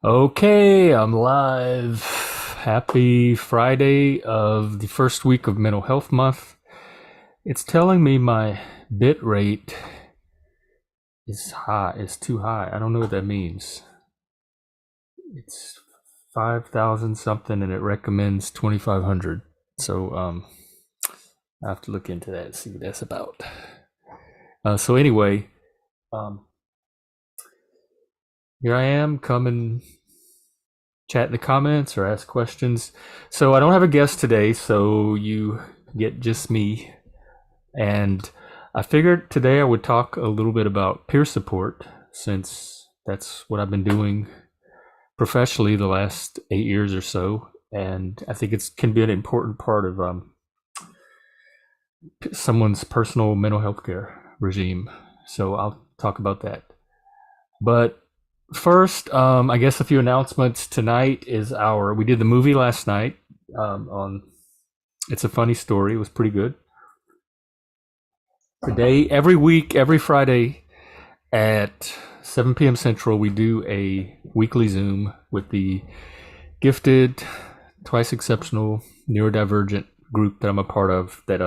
Okay, I'm live. Happy Friday of the first week of Mental Health Month. It's telling me my bit rate is too high. I don't know what that means. It's 5,000 something and it recommends 2,500. So I have to look into that and see what that's about. So anyway, um, here I am, coming chat in the comments or ask questions. So I don't have a guest today, so you get just me. And I figured today I would talk a little bit about peer support since that's what I've been doing professionally the last 8 years or so. And I think it can be an important part of someone's personal mental health care regime. So I'll talk about that. But first, I guess a few announcements. Tonight is we did the movie last night on It's a Funny Story. It was pretty good. Today, every week, every Friday at 7 p.m. Central, we do a weekly Zoom with the gifted, twice exceptional, neurodivergent group that I'm a part of that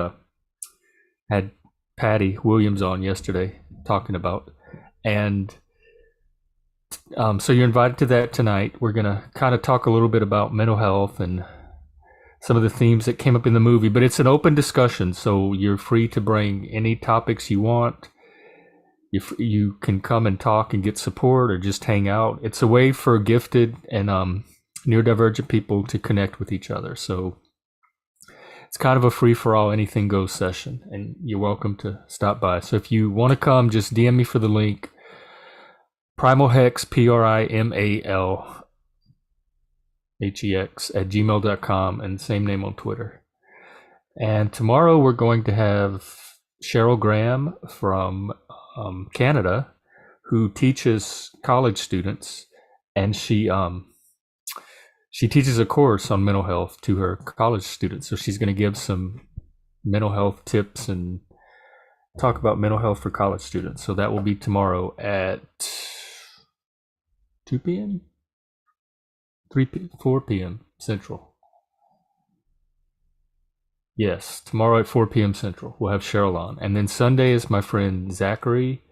had Patty Williams on yesterday talking about. And so you're invited to that tonight. We're going to kind of talk a little bit about mental health and some of the themes that came up in the movie, but it's an open discussion, so you're free to bring any topics you want. You can come and talk and get support or just hang out. It's a way for gifted and neurodivergent people to connect with each other. So it's kind of a free-for-all, anything goes session, and you're welcome to stop by. So if you want to come, just DM me for the link. Primal Hex, PRIMAL HEX@gmail.com, and same name on Twitter. And tomorrow we're going to have Cheryl Graham from Canada, who teaches college students, and she teaches a course on mental health to her college students. So she's going to give some mental health tips and talk about mental health for college students. So that will be tomorrow at 2 p.m. 4 p.m. Central. Yes, tomorrow at 4 p.m. Central, we'll have Cheryl on. And then Sunday is my friend Zachary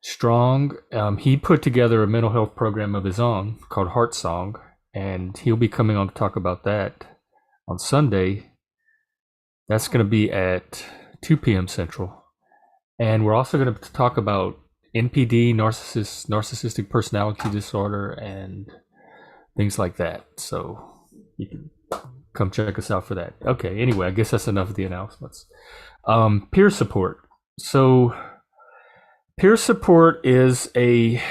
Strong. He put together a mental health program of his own called Heart Song, and he'll be coming on to talk about that on Sunday. That's going to be at 2 p.m. Central. And we're also going to talk about NPD, narcissistic personality disorder, and things like that. So you can come check us out for that. Okay, anyway, I guess that's enough of the announcements. Peer support. So peer support is it's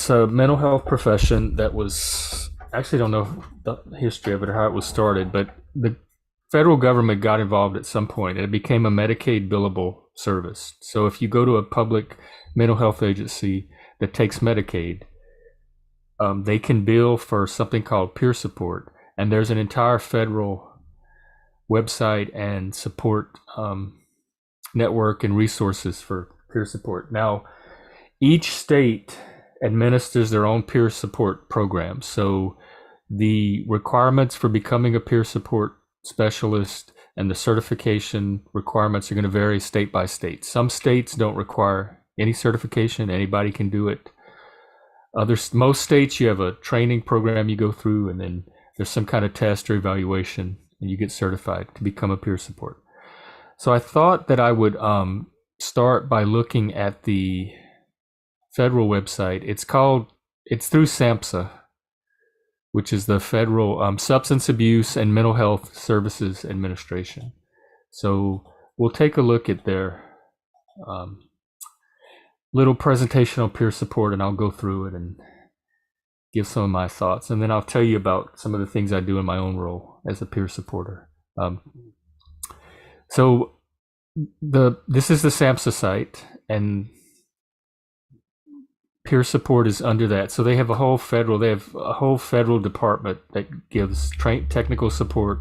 a mental health profession that was, actually don't know the history of it or how it was started, but the federal government got involved at some point and it became a Medicaid billable service. So if you go to a public mental health agency that takes Medicaid, they can bill for something called peer support, and there's an entire federal website and support network and resources for peer support. Now, each state administers their own peer support program, so the requirements for becoming a peer support specialist and the certification requirements are going to vary state by state. Some states don't require any certification, anybody can do it. Most states, you have a training program you go through, and then there's some kind of test or evaluation, and you get certified to become a peer support. So I thought that I would start by looking at the federal website. It's through SAMHSA, which is the Federal Substance Abuse and Mental Health Services Administration. So we'll take a look at their little presentation on peer support, and I'll go through it and give some of my thoughts, and then I'll tell you about some of the things I do in my own role as a peer supporter. So this is the SAMHSA site, and peer support is under that. So they have a whole federal department that gives technical support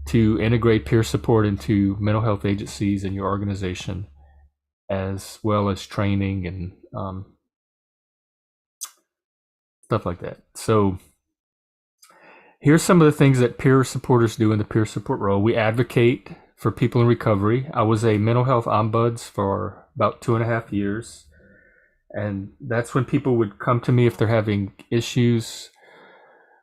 to integrate peer support into mental health agencies in your organization. as well as training and stuff like that. So here's some of the things that peer supporters do in the peer support role. We advocate for people in recovery. I was a mental health ombuds for about 2.5 years. And that's when people would come to me if they're having issues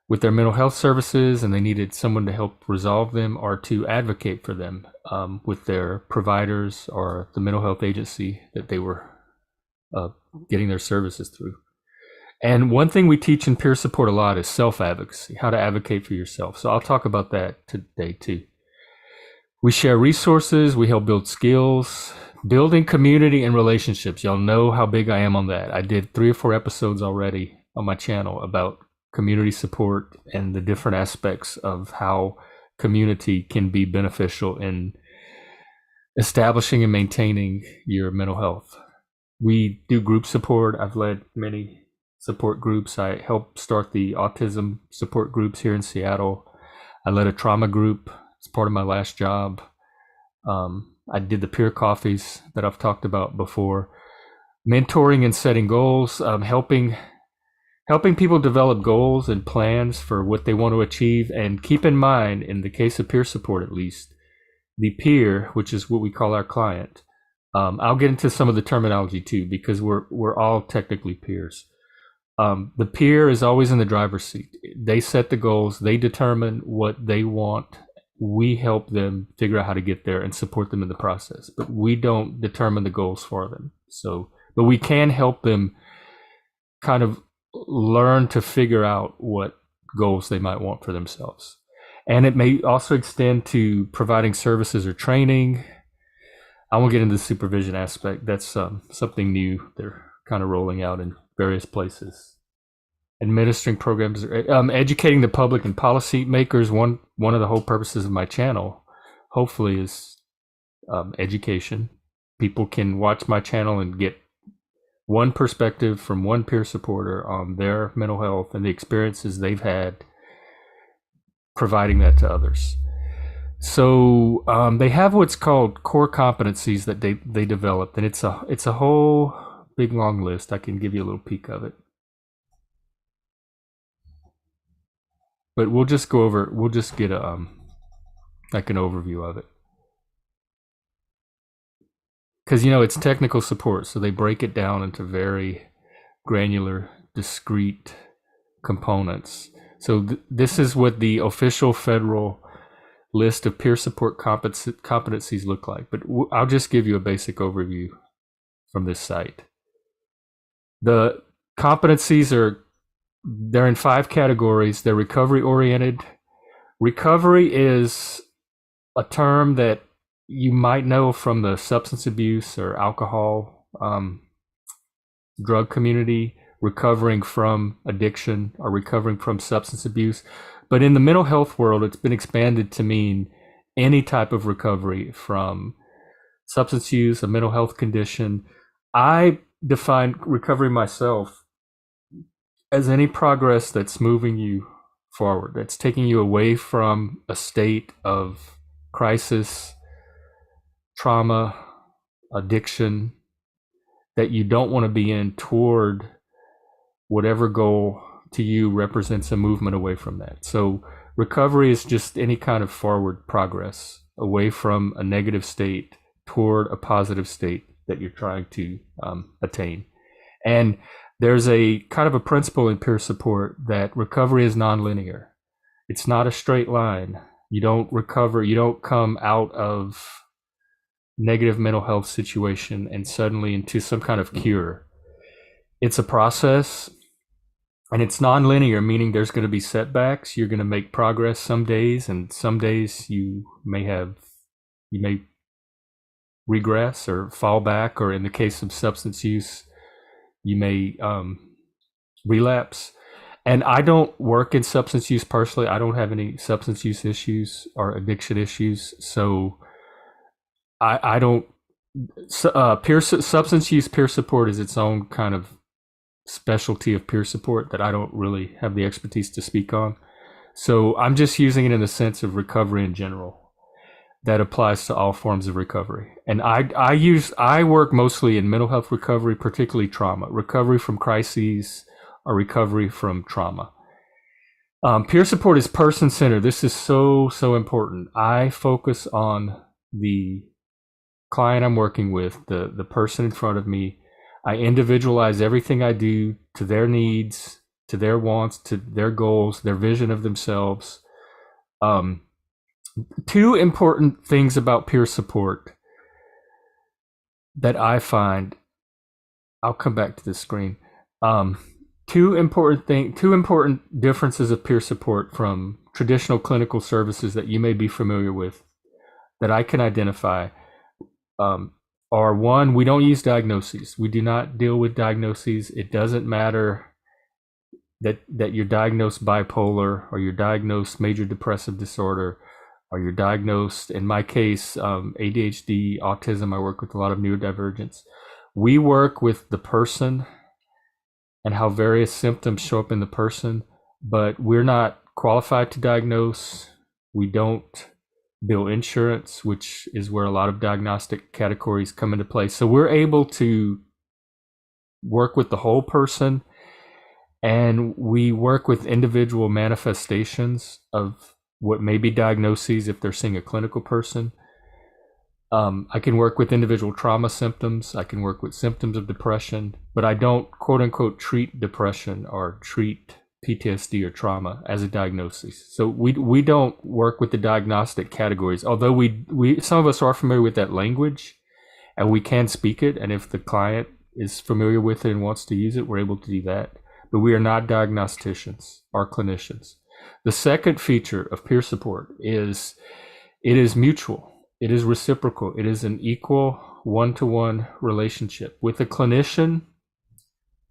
with their mental health services and they needed someone to help resolve them or to advocate for them with their providers or the mental health agency that they were getting their services through. And one thing we teach in peer support a lot is self-advocacy, how to advocate for yourself. So I'll talk about that today too. We share resources, we help build skills, building community and relationships. Y'all know how big I am on that. I did 3 or 4 episodes already on my channel about community support and the different aspects of how community can be beneficial in establishing and maintaining your mental health. We do group support. I've led many support groups. I helped start the autism support groups here in Seattle. I led a trauma group as part of my last job. I did the peer coffees that I've talked about before. Mentoring and setting goals, helping people develop goals and plans for what they want to achieve. And keep in mind, in the case of peer support at least, the peer, which is what we call our client, I'll get into some of the terminology too, because we're all technically peers. The peer is always in the driver's seat. They set the goals, they determine what they want. We help them figure out how to get there and support them in the process, but we don't determine the goals for them. So, but we can help them kind of learn to figure out what goals they might want for themselves. And it may also extend to providing services or training. I won't get into the supervision aspect. That's something new they're kind of rolling out in various places. Administering programs, educating the public and policy makers. One of the whole purposes of my channel, hopefully, is education. People can watch my channel and get one perspective from one peer supporter on their mental health and the experiences they've had, providing that to others. So they have what's called core competencies that they developed, and it's a whole big long list. I can give you a little peek of it, but we'll just go over. We'll just get a like an overview of it, because it's technical support, so they break it down into very granular, discrete components. So this is what the official federal list of peer support competencies look like, but I'll just give you a basic overview from this site. The competencies they're in 5 categories. They're recovery oriented. Recovery is a term that you might know from the substance abuse or alcohol drug community, recovering from addiction or recovering from substance abuse. But in the mental health world, it's been expanded to mean any type of recovery from substance use, a mental health condition. I define recovery myself as any progress that's moving you forward, that's taking you away from a state of crisis, trauma, addiction that you don't want to be in, toward whatever goal to you represents a movement away from that. So recovery is just any kind of forward progress away from a negative state toward a positive state that you're trying to attain. And there's a kind of a principle in peer support that recovery is nonlinear. It's not a straight line. You don't recover, you don't come out of negative mental health situation and suddenly into some kind of cure. It's a process. And it's nonlinear, meaning there's going to be setbacks. You're going to make progress some days, and some days you may regress or fall back, or in the case of substance use, you may relapse. And I don't work in substance use personally. I don't have any substance use issues or addiction issues, so I don't. Substance use peer support is its own kind of specialty of peer support that I don't really have the expertise to speak on. So I'm just using it in the sense of recovery in general. that applies to all forms of recovery. And I work mostly in mental health recovery, particularly trauma, recovery from crises or recovery from trauma. Peer support is person-centered. This is so important. I focus on the client I'm working with, the person in front of me. I individualize everything I do to their needs, to their wants, to their goals, their vision of themselves. Two important things about peer support that I find, I'll come back to this screen. Two important differences of peer support from traditional clinical services that you may be familiar with that I can identify are: one, we don't use diagnoses. We do not deal with diagnoses. It doesn't matter that you're diagnosed bipolar, or you're diagnosed major depressive disorder, or you're diagnosed, in my case, ADHD, autism. I work with a lot of neurodivergence. We work with the person and how various symptoms show up in the person, but we're not qualified to diagnose. We don't bill insurance, which is where a lot of diagnostic categories come into play. So we're able to work with the whole person, and we work with individual manifestations of what may be diagnoses if they're seeing a clinical person. I can work with individual trauma symptoms. I can work with symptoms of depression, but I don't, quote unquote, treat depression or treat PTSD or trauma as a diagnosis. So we don't work with the diagnostic categories, although we some of us are familiar with that language and we can speak it. And if the client is familiar with it and wants to use it, we're able to do that. But we are not diagnosticians or clinicians. The second feature of peer support is it is mutual. It is reciprocal. It is an equal one-to-one relationship. With a clinician,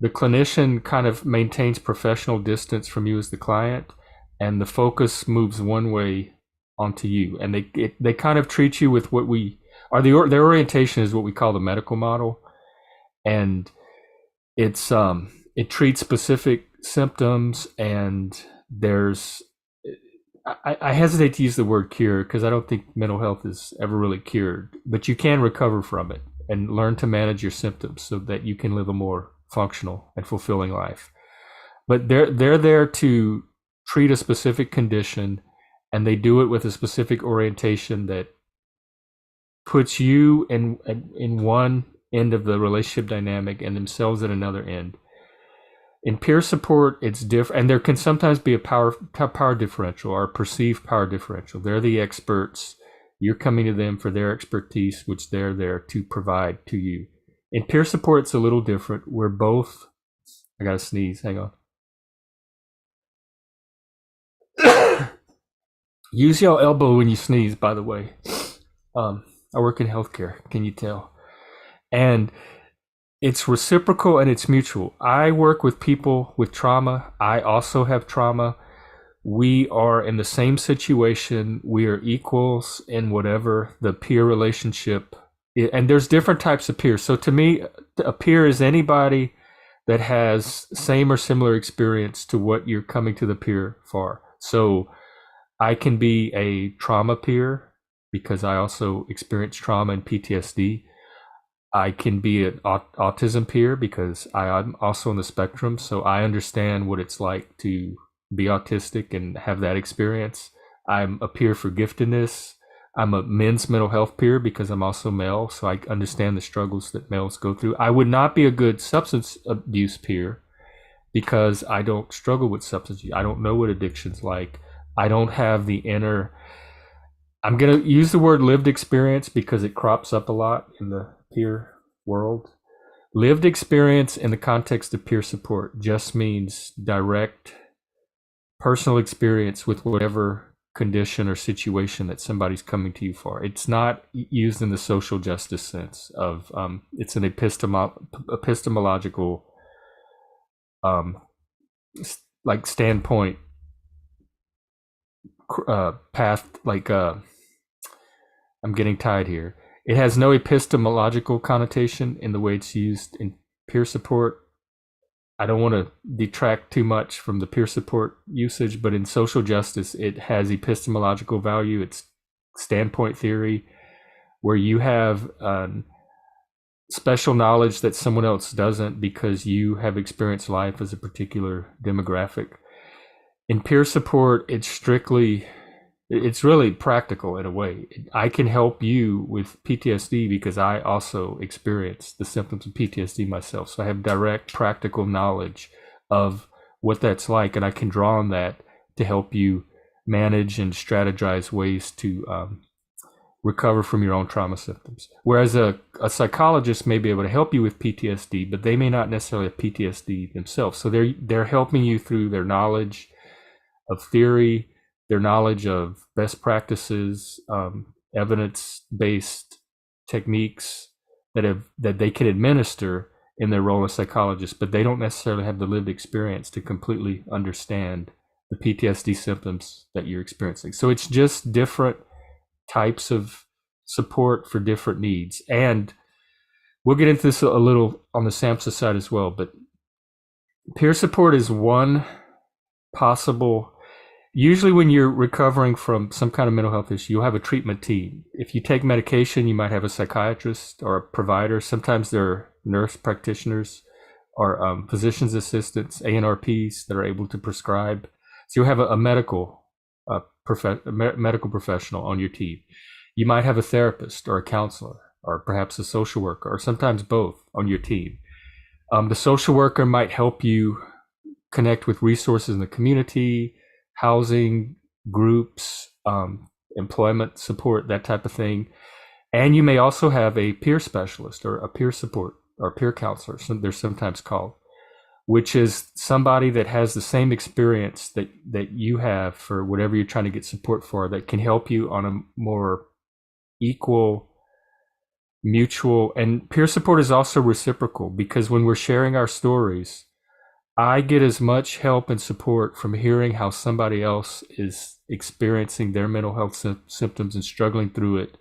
the clinician kind of maintains professional distance from you as the client, and the focus moves one way onto you. And they kind of treat you with what we are, their orientation is what we call the medical model. And it's it treats specific symptoms, and there's I hesitate to use the word cure because I don't think mental health is ever really cured, but you can recover from it and learn to manage your symptoms so that you can live a more functional and fulfilling life. But they're there to treat a specific condition, and they do it with a specific orientation that puts you in one end of the relationship dynamic and themselves at another end. In peer support, it's different, and there can sometimes be a power differential or a perceived power differential. They're the experts. You're coming to them for their expertise, which they're there to provide to you. In peer support, it's a little different. We're both, I gotta sneeze, hang on. Use your elbow when you sneeze, by the way. I work in healthcare, can you tell? And it's reciprocal and it's mutual. I work with people with trauma. I also have trauma. We are in the same situation. We are equals in whatever the peer relationship is. And there's different types of peers. So to me, a peer is anybody that has same or similar experience to what you're coming to the peer for. So I can be a trauma peer because I also experience trauma and PTSD. I can be an autism peer because I'm also on the spectrum, so I understand what it's like to be autistic and have that experience. I'm a peer for giftedness. I'm a men's mental health peer because I'm also male, so I understand the struggles that males go through. I would not be a good substance abuse peer because I don't struggle with substance use. I don't know what addiction's like. I don't have the inner, I'm going to use the word lived experience because it crops up a lot in the peer world. Lived experience in the context of peer support just means direct personal experience with whatever condition or situation that somebody's coming to you for. It's not used in the social justice sense of it's an epistemological like standpoint path, like I'm getting tied here. It has no epistemological connotation in the way it's used in peer support. I don't want to detract too much from the peer support usage, but in social justice, it has epistemological value. It's standpoint theory, where you have special knowledge that someone else doesn't because you have experienced life as a particular demographic. In peer support, it's really practical in a way. I can help you with PTSD because I also experienced the symptoms of PTSD myself. So I have direct practical knowledge of what that's like, and I can draw on that to help you manage and strategize ways to recover from your own trauma symptoms. Whereas a psychologist may be able to help you with PTSD, but they may not necessarily have PTSD themselves. So they're helping you through their knowledge of theory, their knowledge of best practices, evidence-based techniques that they can administer in their role as psychologists, but they don't necessarily have the lived experience to completely understand the PTSD symptoms that you're experiencing. So it's just different types of support for different needs. And we'll get into this a little on the SAMHSA side as well, but peer support is one possible. Usually when you're recovering from some kind of mental health issue, you'll have a treatment team. If you take medication, you might have a psychiatrist or a provider. Sometimes there are nurse practitioners or physician's assistants, ANRPs that are able to prescribe. So you'll have a medical professional on your team. You might have a therapist or a counselor or perhaps a social worker or sometimes both on your team. The social worker might help you connect with resources in the community, housing, groups, employment support, that type of thing. And you may also have a peer specialist or a peer support or peer counselor, they're sometimes called, which is somebody that has the same experience that you have for whatever you're trying to get support for, that can help you on a more equal, mutual. And peer support is also reciprocal, because when we're sharing our stories, I get as much help and support from hearing how somebody else is experiencing their mental health symptoms and struggling through it,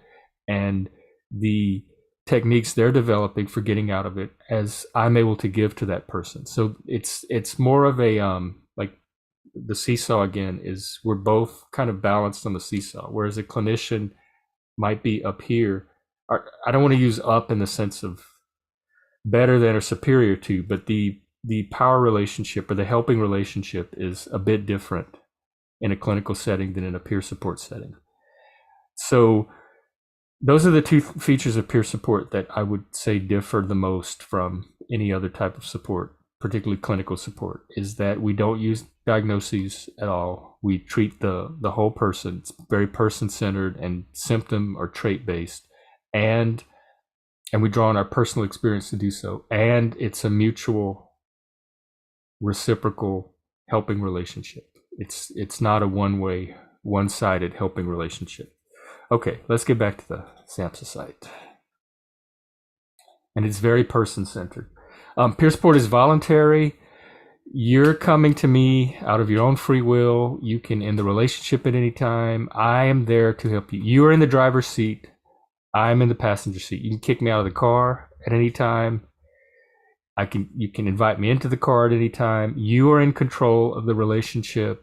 and the techniques they're developing for getting out of it, as I'm able to give to that person. So it's more of a like the seesaw again, is we're both kind of balanced on the seesaw, whereas a clinician might be up here. I don't want to use up in the sense of better than or superior to, but the power relationship or the helping relationship is a bit different in a clinical setting than in a peer support setting. So those are the two features of peer support that I would say differ the most from any other type of support, particularly clinical support, is that we don't use diagnoses at all. We treat the whole person. It's very person-centered and symptom or trait-based, and we draw on our personal experience to do so. And it's a mutual, reciprocal helping relationship. It's not a one-way, one-sided helping relationship. Okay, let's get back to the SAMHSA site. And it's very person-centered. Peer support is voluntary. You're coming to me out of your own free will. You can end the relationship at any time. I am there to help you. You are in the driver's seat. I'm in the passenger seat. You can kick me out of the car at any time. You can invite me into the car at any time. You are in control of the relationship.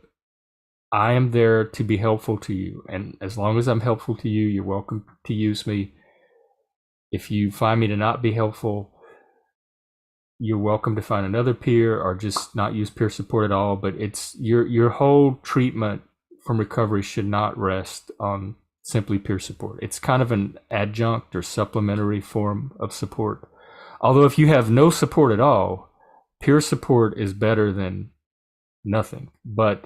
I am there to be helpful to you. And as long as I'm helpful to you, you're welcome to use me. If you find me to not be helpful, you're welcome to find another peer or just not use peer support at all. But it's your whole treatment from recovery should not rest on simply peer support. It's kind of an adjunct or supplementary form of support. Although if you have no support at all, peer support is better than nothing. But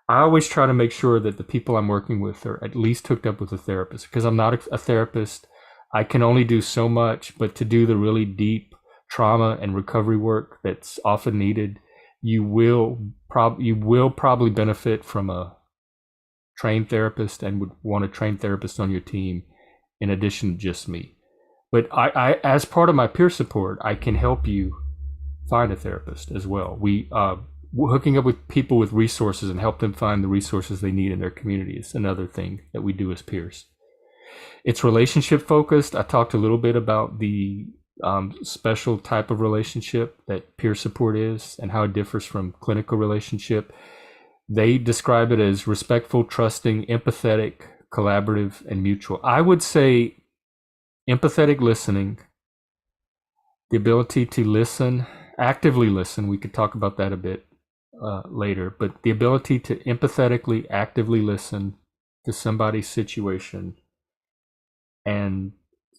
I always try to make sure that the people I'm working with are at least hooked up with a therapist, because I'm not a therapist. I can only do so much, but to do the really deep trauma and recovery work that's often needed, you will probably benefit from a trained therapist and would want a trained therapist on your team in addition to just me. But I as part of my peer support, I can help you find a therapist as well. Hooking up with people with resources and help them find the resources they need in their community is another thing that we do as peers. It's relationship focused. I talked a little bit about the special type of relationship that peer support is and how it differs from clinical relationship. They describe it as respectful, trusting, empathetic, collaborative, and mutual. I would say empathetic listening, the ability to listen, actively listen. We could talk about that a bit later, but the ability to empathetically, actively listen to somebody's situation and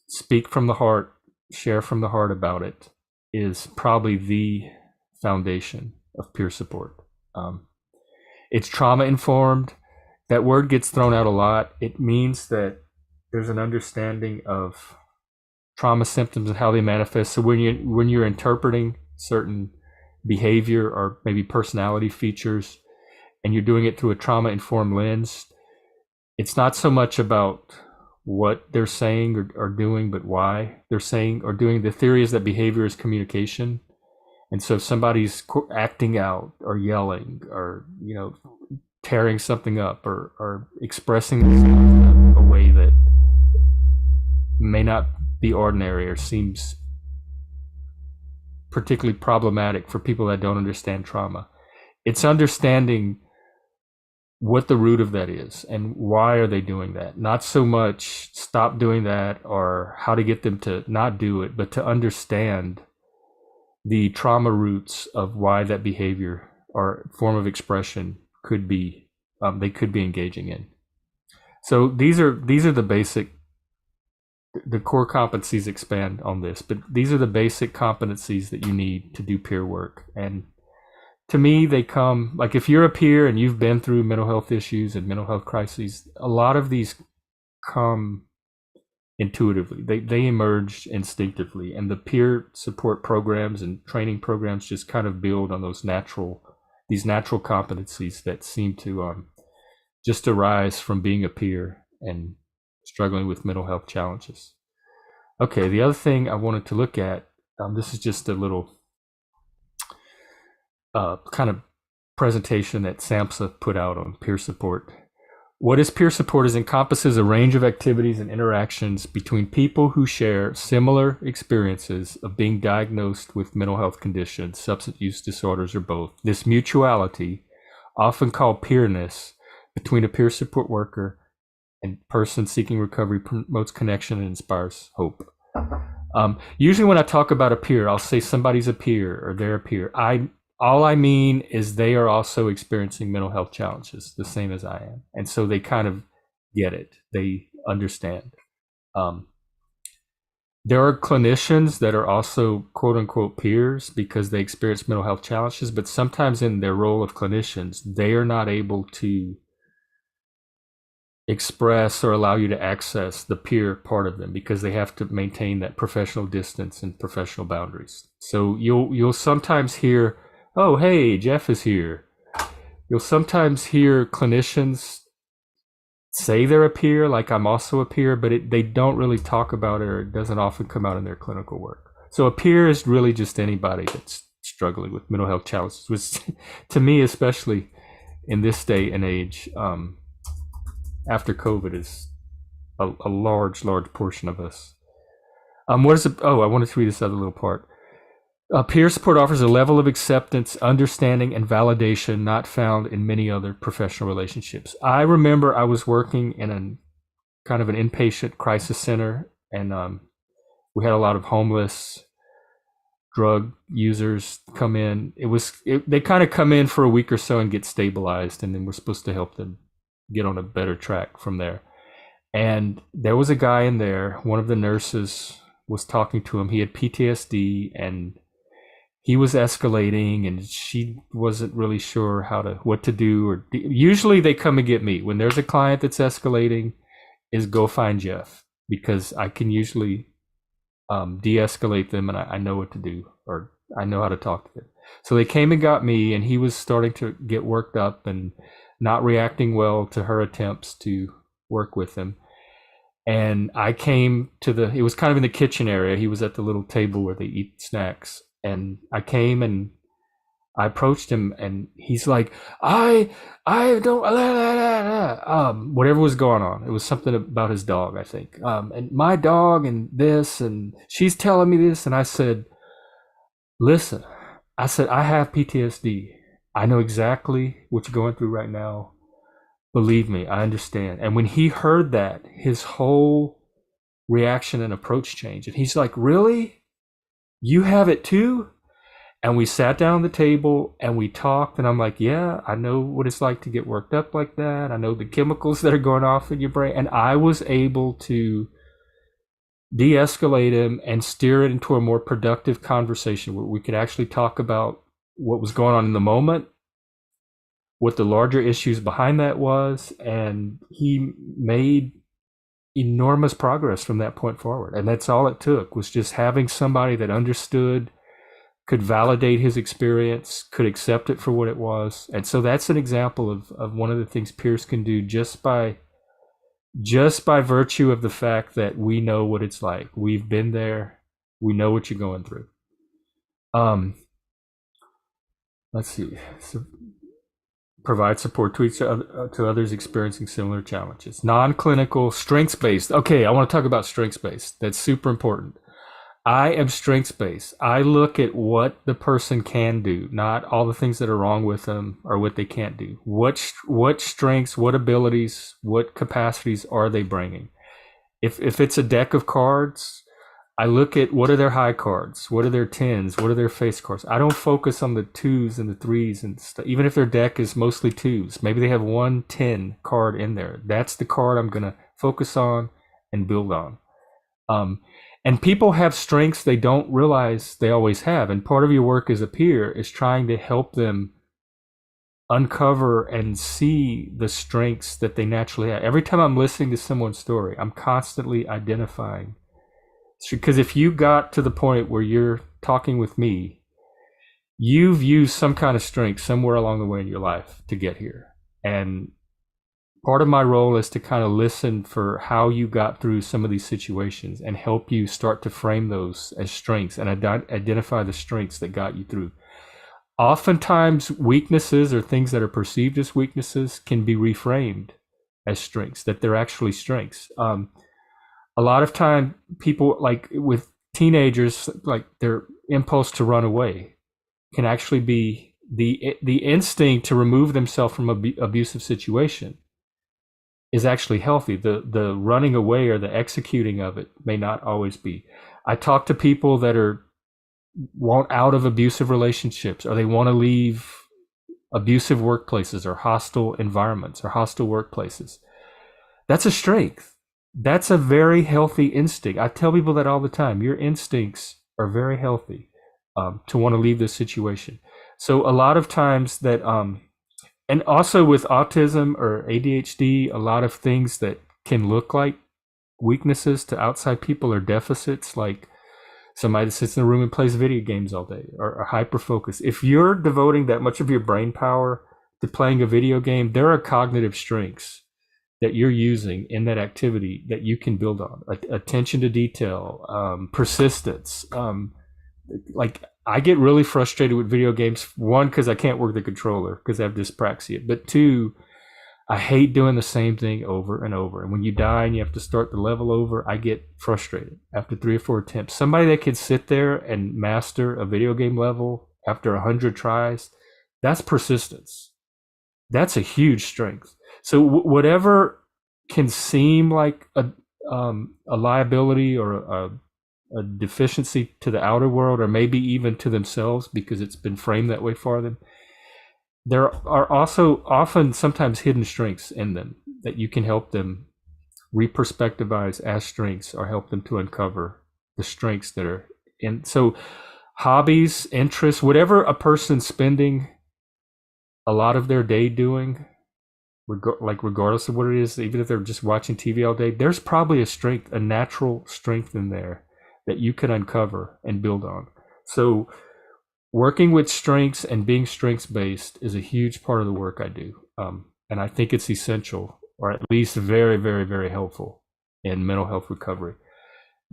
speak from the heart, share from the heart about it is probably the foundation of peer support. It's trauma informed. That word gets thrown out a lot. It means that there's an understanding of trauma symptoms and how they manifest. So when you're interpreting certain behavior or maybe personality features, and you're doing it through a trauma informed lens, it's not so much about what they're saying or doing, but why they're saying or doing. The theory is that behavior is communication. And so if somebody's acting out or yelling or, tearing something up or expressing in a way that may not be ordinary or seems particularly problematic for people that don't understand trauma, it's understanding what the root of that is and why are they doing that. Not so much stop doing that or how to get them to not do it, but to understand the trauma roots of why that behavior or form of expression could be they could be engaging in. So these are the basic, the core competencies expand on this, but these are the basic competencies that you need to do peer work. And to me, they come, like if you're a peer and you've been through mental health issues and mental health crises, a lot of these come intuitively. They emerge instinctively, and the peer support programs and training programs just kind of build on these natural competencies that seem to just arise from being a peer and struggling with mental health challenges. Okay, the other thing I wanted to look at, this is just a little kind of presentation that SAMHSA put out on peer support. What is peer support? Is encompasses a range of activities and interactions between people who share similar experiences of being diagnosed with mental health conditions, substance use disorders, or both. This mutuality, often called peerness, between a peer support worker and person seeking recovery promotes connection and inspires hope. Usually when I talk about a peer, I'll say somebody's a peer or they're a peer. All I mean is they are also experiencing mental health challenges the same as I am. And so they kind of get it. They understand. There are clinicians that are also quote unquote peers because they experience mental health challenges, but sometimes in their role of clinicians, they are not able to express or allow you to access the peer part of them because they have to maintain that professional distance and professional boundaries. So you'll sometimes hear, oh, hey, Jeff is here. You'll sometimes hear clinicians say they're a peer, like I'm also a peer, but they don't really talk about it, or it doesn't often come out in their clinical work. So a peer is really just anybody that's struggling with mental health challenges, which to me, especially in this day and age, after COVID, is a large portion of us. What is it? Oh, I wanted to read this other little part. Peer support offers a level of acceptance, understanding, and validation not found in many other professional relationships. I remember I was working in a kind of an inpatient crisis center, and we had a lot of homeless drug users come in. They kind of come in for a week or so and get stabilized, and then we're supposed to help them get on a better track from there. And there was a guy in there, one of the nurses was talking to him. He had PTSD and he was escalating, and she wasn't really sure what to do. Usually they come and get me. When there's a client that's escalating, is go find Jeff, because I can usually de-escalate them, and I know what to do, or I know how to talk to them. So they came and got me, and he was starting to get worked up and not reacting well to her attempts to work with him. And I came it was kind of in the kitchen area. He was at the little table where they eat snacks. And I came and I approached him, and he's like, I don't, whatever was going on. It was something about his dog, I think. And my dog and this, and she's telling me this. And I said, listen, I have PTSD. I know exactly what you're going through right now, Believe me, I understand. And when he heard that, his whole reaction and approach changed. And he's like, really? You have it too? And we sat down at the table and we talked. And I'm like, yeah, I know what it's like to get worked up like that. I know the chemicals that are going off in your brain. And I was able to de-escalate him and steer it into a more productive conversation where we could actually talk about what was going on in the moment, what the larger issues behind that was, and he made enormous progress from that point forward. And that's all it took, was just having somebody that understood, could validate his experience, could accept it for what it was. And so that's an example of one of the things peers can do just by virtue of the fact that we know what it's like. We've been there. We know what you're going through. Let's see. So, provide support to others experiencing similar challenges. Non-clinical, strengths-based. Okay, I want to talk about strengths-based. That's super important. I am strengths-based. I look at what the person can do, not all the things that are wrong with them or what they can't do. What strengths, what abilities, what capacities are they bringing? If it's a deck of cards, I look at what are their high cards, what are their tens, what are their face cards. I don't focus on the twos and the threes and stuff. Even if their deck is mostly twos, maybe they have 1 10 card in there. That's the card I'm going to focus on and build on. And people have strengths they don't realize they always have. And part of your work as a peer is trying to help them uncover and see the strengths that they naturally have. Every time I'm listening to someone's story, I'm constantly identifying. Because if you got to the point where you're talking with me, you've used some kind of strength somewhere along the way in your life to get here. And part of my role is to kind of listen for how you got through some of these situations and help you start to frame those as strengths and identify the strengths that got you through. Oftentimes, weaknesses or things that are perceived as weaknesses can be reframed as strengths, that they're actually strengths. A lot of time, people, like with teenagers, like their impulse to run away can actually be the instinct to remove themselves from an abusive situation is actually healthy. The running away or the executing of it may not always be. I talk to people that want out of abusive relationships, or they want to leave abusive workplaces or hostile environments or hostile workplaces. That's a strength. That's a very healthy instinct. I tell people that all the time. Your instincts are very healthy to want to leave this situation. So a lot of times that, and also with autism or ADHD, a lot of things that can look like weaknesses to outside people or deficits, like somebody that sits in a room and plays video games all day or hyper focus. If you're devoting that much of your brain power to playing a video game, there are cognitive strengths that you're using in that activity that you can build on. Attention to detail, persistence. Like I get really frustrated with video games. One, because I can't work the controller because I have dyspraxia. But two, I hate doing the same thing over and over. And when you die and you have to start the level over, I get frustrated after 3 or 4 attempts. Somebody that can sit there and master a video game level after 100 tries, that's persistence. That's a huge strength. So whatever can seem like a liability or a deficiency to the outer world, or maybe even to themselves because it's been framed that way for them, there are also often sometimes hidden strengths in them that you can help them reperspectivize as strengths or help them to uncover the strengths that are in. So hobbies, interests, whatever a person's spending a lot of their day doing, regardless of what it is, even if they're just watching TV all day, there's probably a strength, a natural strength in there that you can uncover and build on. So working with strengths and being strengths-based is a huge part of the work I do. And I think it's essential, or at least very, very, very helpful in mental health recovery.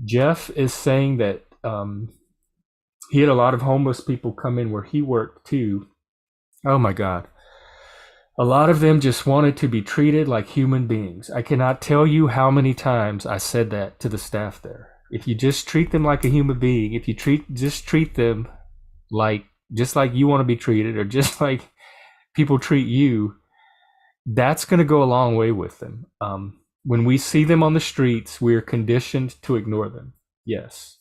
Jeff is saying that he had a lot of homeless people come in where he worked too. Oh my God. A lot of them just wanted to be treated like human beings. I cannot tell you how many times I said that to the staff there. If you just treat them like a human being, if you just treat them like, just like you want to be treated, or just like people treat you, that's going to go a long way with them. When we see them on the streets, we are conditioned to ignore them. Yes.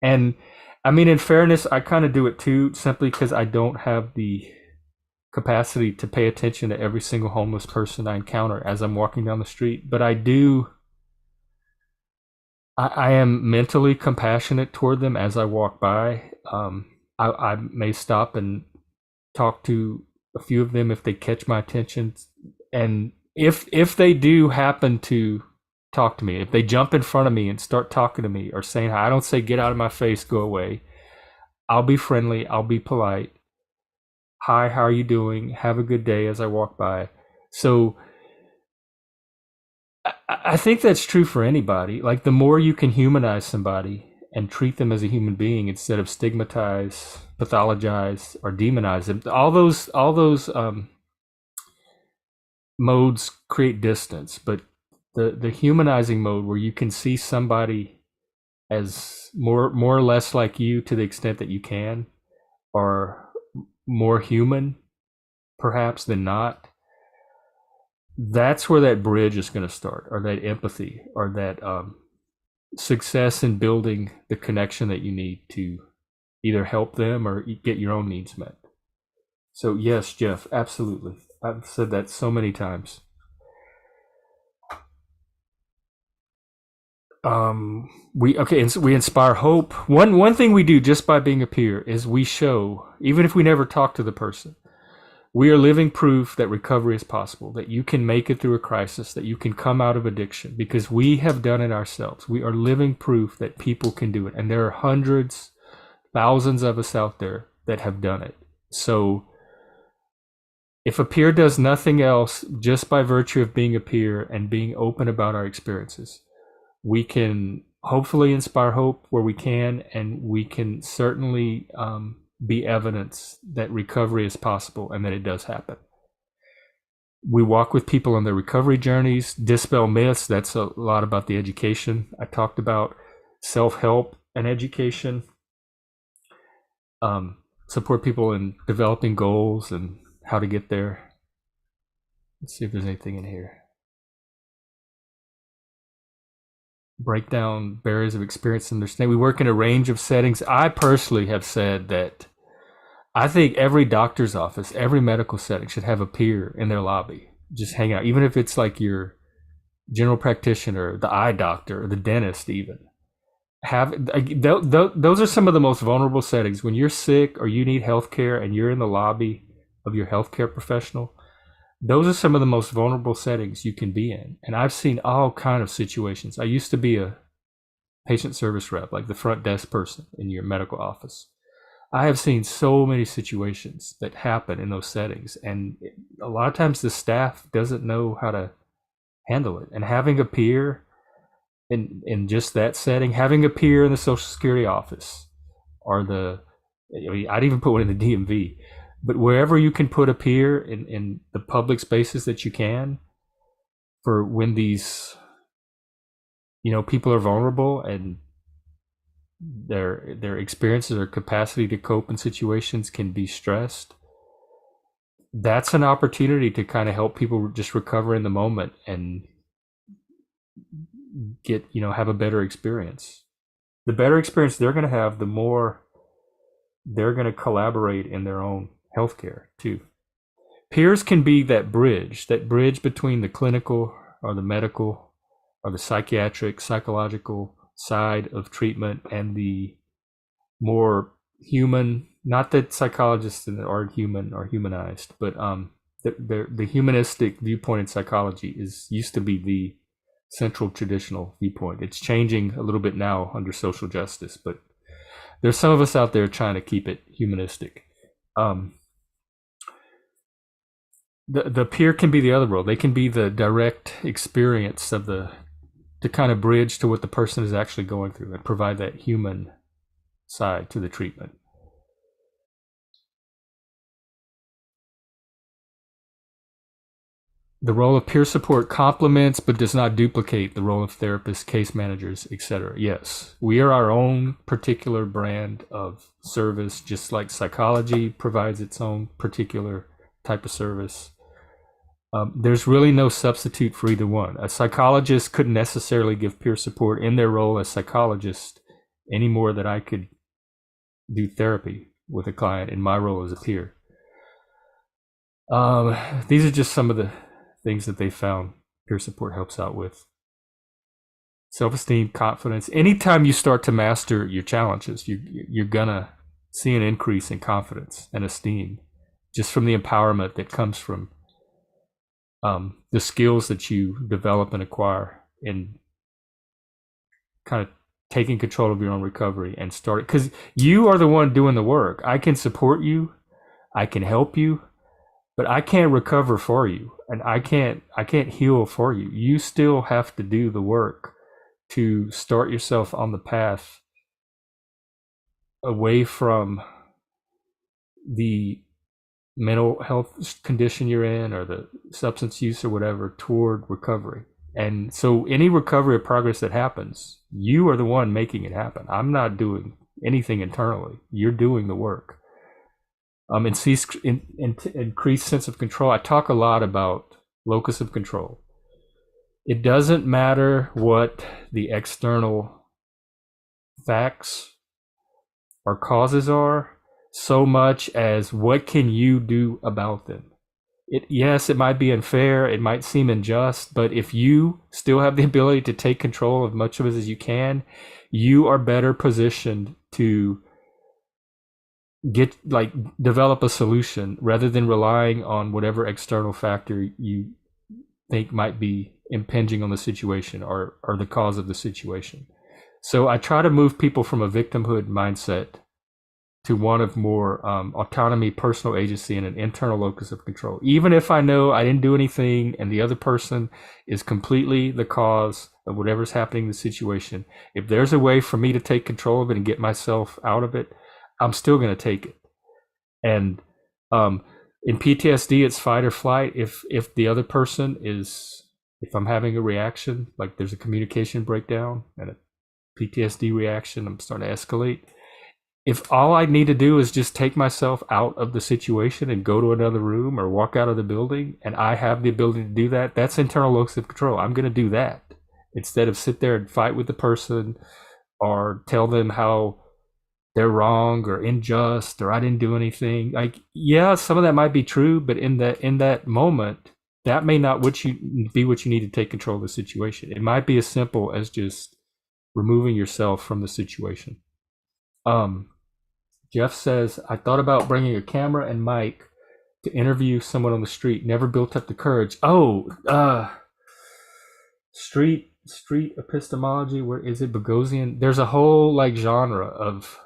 And I mean, in fairness, I kind of do it too, simply because I don't have the capacity to pay attention to every single homeless person I encounter as I'm walking down the street. But I do, I am mentally compassionate toward them as I walk by. I may stop and talk to a few of them if they catch my attention. And if they do happen to talk to me, if they jump in front of me and start talking to me or saying hi, I don't say get out of my face, go away. I'll be friendly, I'll be polite. Hi, how are you doing? Have a good day as I walk by. So I think that's true for anybody. Like the more you can humanize somebody and treat them as a human being instead of stigmatize, pathologize, or demonize them, all those modes create distance. But the humanizing mode, where you can see somebody as more or less like you to the extent that you can, or more human perhaps than not, that's where that bridge is going to start, or that empathy, or that success in building the connection that you need to either help them or get your own needs met. So yes, Jeff, absolutely. I've said that so many times. We inspire hope. One thing we do just by being a peer is we show, even if we never talk to the person, we are living proof that recovery is possible, that you can make it through a crisis, that you can come out of addiction, because we have done it ourselves. We are living proof that people can do it. And there are hundreds, thousands of us out there that have done it. So if a peer does nothing else, just by virtue of being a peer and being open about our experiences, we can hopefully inspire hope where we can, and we can certainly be evidence that recovery is possible and that it does happen. We walk with people on their recovery journeys, dispel myths. That's a lot about the education I talked about, self-help and education, support people in developing goals and how to get there. Let's see if there's anything in here. Break down barriers of experience and understanding. We work in a range of settings. I personally have said that I think every doctor's office, every medical setting should have a peer in their lobby. Just hang out, even if it's like your general practitioner, the eye doctor, or the dentist even. Those are some of the most vulnerable settings. When you're sick or you need health care and you're in the lobby of your healthcare professional, those are some of the most vulnerable settings you can be in. And I've seen all kind of situations. I used to be a patient service rep, like the front desk person in your medical office. I have seen so many situations that happen in those settings. And a lot of times the staff doesn't know how to handle it. And having a peer in just that setting, having a peer in the Social Security office, or I'd even put one in the DMV, but wherever you can put a peer in the public spaces that you can, for when these, people are vulnerable and their experiences or capacity to cope in situations can be stressed, that's an opportunity to kind of help people just recover in the moment and get, have a better experience. The better experience they're going to have, the more they're going to collaborate in their own healthcare too. Peers can be that bridge between the clinical or the medical or the psychiatric, psychological side of treatment and the more human, not that psychologists aren't human or humanized, but the humanistic viewpoint in psychology used to be the central traditional viewpoint. It's changing a little bit now under social justice, but there's some of us out there trying to keep it humanistic. The peer can be the other role. They can be the direct experience of to kind of bridge to what the person is actually going through and provide that human side to the treatment. The role of peer support complements but does not duplicate the role of therapists, case managers, etc. Yes, we are our own particular brand of service, just like psychology provides its own particular type of service. There's really no substitute for either one. A psychologist couldn't necessarily give peer support in their role as psychologist any more than I could do therapy with a client in my role as a peer. These are just some of the things that they found peer support helps out with. Self-esteem, confidence. Anytime you start to master your challenges, you're gonna see an increase in confidence and esteem just from the empowerment that comes from the skills that you develop and acquire in kind of taking control of your own recovery and start, because you are the one doing the work. I can support you, I can help you, but I can't recover for you, and I can't heal for you. You still have to do the work to start yourself on the path away from the mental health condition you're in or the substance use or whatever toward recovery. And so any recovery or progress that happens, you are the one making it happen. I'm not doing anything internally. You're doing the work. And see increased sense of control. I talk a lot about locus of control. It doesn't matter what the external facts or causes are, so much as what can you do about them. Yes, it might be unfair, it might seem unjust, but if you still have the ability to take control of much of it as you can, you are better positioned to develop a solution rather than relying on whatever external factor you think might be impinging on the situation or the cause of the situation. So I try to move people from a victimhood mindset to one of more autonomy, personal agency, and an internal locus of control. Even if I know I didn't do anything and the other person is completely the cause of whatever's happening in the situation, if there's a way for me to take control of it and get myself out of it, I'm still going to take it. And in PTSD, it's fight or flight. If the other person if I'm having a reaction, like there's a communication breakdown and a PTSD reaction, I'm starting to escalate. If all I need to do is just take myself out of the situation and go to another room or walk out of the building, and I have the ability to do that, that's internal locus of control. I'm going to do that instead of sit there and fight with the person or tell them how they're wrong or unjust or I didn't do anything. Like, yeah, some of that might be true, but in that moment, that may not be what you need to take control of the situation. It might be as simple as just removing yourself from the situation. Jeff says, I thought about bringing a camera and mic to interview someone on the street. Never built up the courage. Street epistemology. Where is it? Boghossian. There's a whole genre of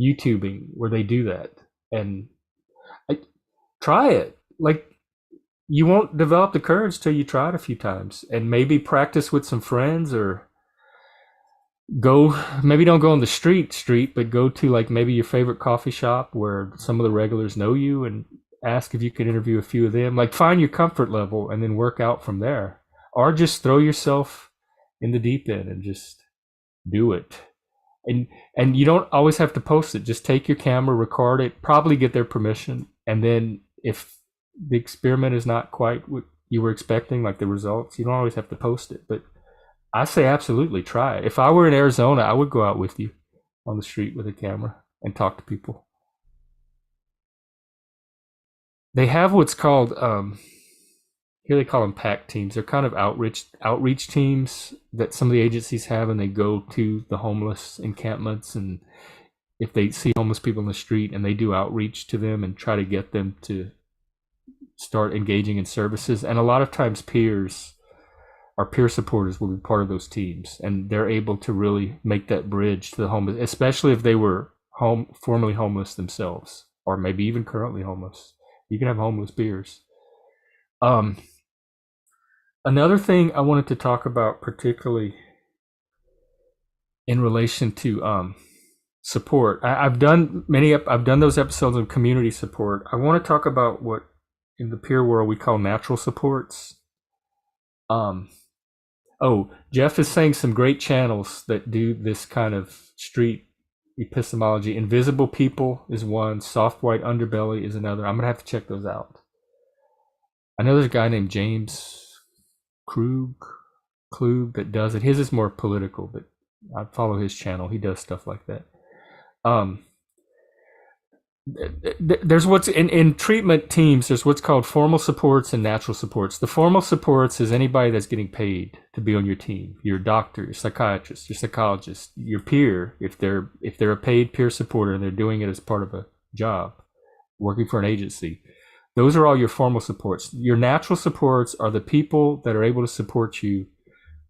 YouTubing where they do that, and try it. You won't develop the courage till you try it a few times, and maybe practice with some friends or maybe don't go on the street, but go to maybe your favorite coffee shop where some of the regulars know you and ask if you could interview a few of them. Find your comfort level and then work out from there, or just throw yourself in the deep end and just do it. And you don't always have to post it. Just take your camera, record it, probably get their permission, and then if the experiment is not quite what you were expecting, like the results, you don't always have to post it. But I say absolutely try it. If I were in Arizona, I would go out with you on the street with a camera and talk to people. They have what's called here they call them PAC teams. They're kind of outreach teams that some of the agencies have, and they go to the homeless encampments, and if they see homeless people in the street, and they do outreach to them and try to get them to start engaging in services. And a lot of times peers or peer supporters will be part of those teams, and they're able to really make that bridge to the homeless, especially if they were formerly homeless themselves, or maybe even currently homeless. You can have homeless peers. Another thing I wanted to talk about, particularly in relation to support, I've done those episodes of community support. I want to talk about what in the peer world we call natural supports. Jeff is saying some great channels that do this kind of street epistemology. Invisible People is one. Soft White Underbelly is another. I'm going to have to check those out. I know there's a guy named James Krug, Klug that does it. His is more political, but I follow his channel. He does stuff like that. Um, there's what's in treatment teams, there's what's called formal supports and natural supports. The formal supports is anybody that's getting paid to be on your team. Your doctor, your psychiatrist, your psychologist, your peer, if they're a paid peer supporter and they're doing it as part of a job, working for an agency. Those are all your formal supports. Your natural supports are the people that are able to support you,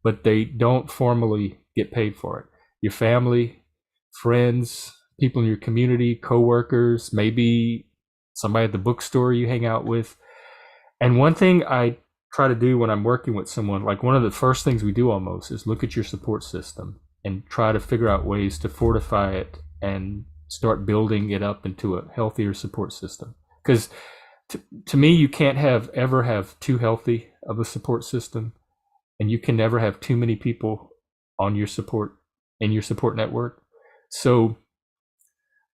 but they don't formally get paid for it. Your family, friends, people in your community, coworkers, maybe somebody at the bookstore you hang out with. And one thing I try to do when I'm working with someone, like one of the first things we do almost is look at your support system and try to figure out ways to fortify it and start building it up into a healthier support system. Because to me, you can't ever have too healthy of a support system, and you can never have too many people on your support in your support network. So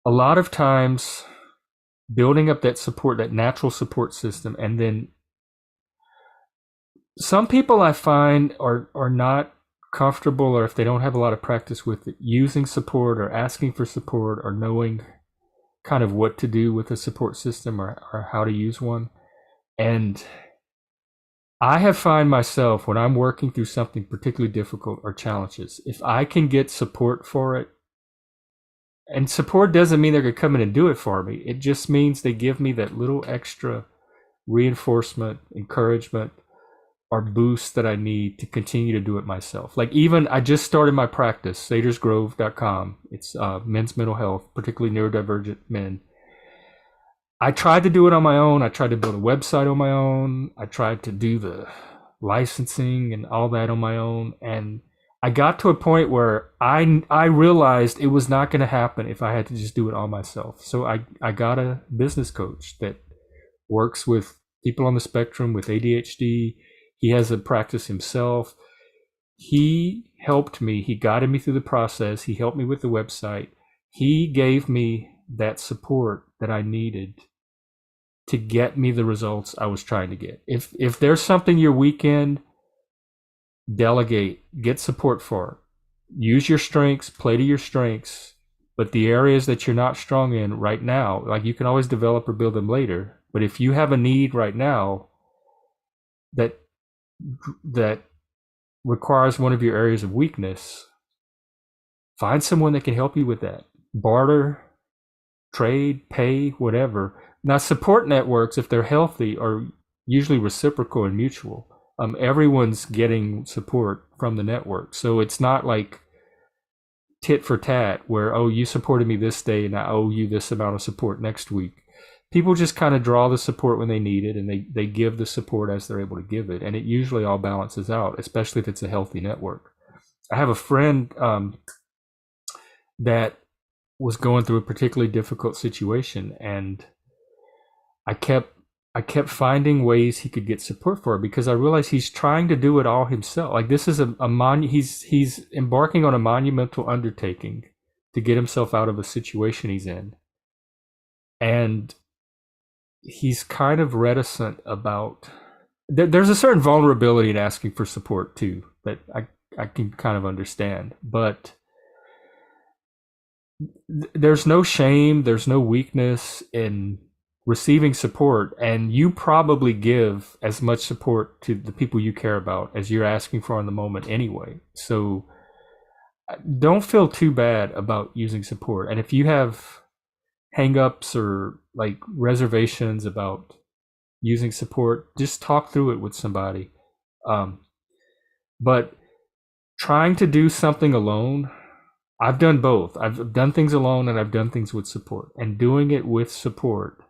a lot of times building up that support, that natural support system, and then some people I find are not comfortable, or if they don't have a lot of practice with it, using support or asking for support or knowing kind of what to do with a support system or how to use one. And I have found myself when I'm working through something particularly difficult or challenges, if I can get support for it, and support doesn't mean they're going to come in and do it for me. It just means they give me that little extra reinforcement, encouragement, or boost that I need to continue to do it myself. Like even I just started my practice, sadersgrove.com. It's men's mental health, particularly neurodivergent men. I tried to do it on my own. I tried to build a website on my own. I tried to do the licensing and all that on my own. And I got to a point where I realized it was not going to happen if I had to just do it all myself. So I got a business coach that works with people on the spectrum with ADHD. He has a practice himself. He helped me. He guided me through the process. He helped me with the website. He gave me that support that I needed to get me the results I was trying to get. If there's something you're weak in, delegate, get support for it. Use your strengths, play to your strengths, but the areas that you're not strong in right now, like you can always develop or build them later. But if you have a need right now that requires one of your areas of weakness, find someone that can help you with that. Barter, trade, pay, whatever. Now, support networks, if they're healthy, are usually reciprocal and mutual. Everyone's getting support from the network. So it's not like tit for tat where, oh, you supported me this day and I owe you this amount of support next week. People just kind of draw the support when they need it, and they give the support as they're able to give it. And it usually all balances out, especially if it's a healthy network. I have a friend that was going through a particularly difficult situation, and I kept finding ways he could get support for it because I realized he's trying to do it all himself. Like this is he's embarking on a monumental undertaking to get himself out of a situation he's in. And he's kind of reticent about there's a certain vulnerability in asking for support too that I can kind of understand, but there's no shame, there's no weakness in receiving support, and you probably give as much support to the people you care about as you're asking for in the moment anyway. So don't feel too bad about using support. And if you have hang-ups or like reservations about using support, just talk through it with somebody. But trying to do something alone, I've done both. I've done things alone and I've done things with support. And doing it with support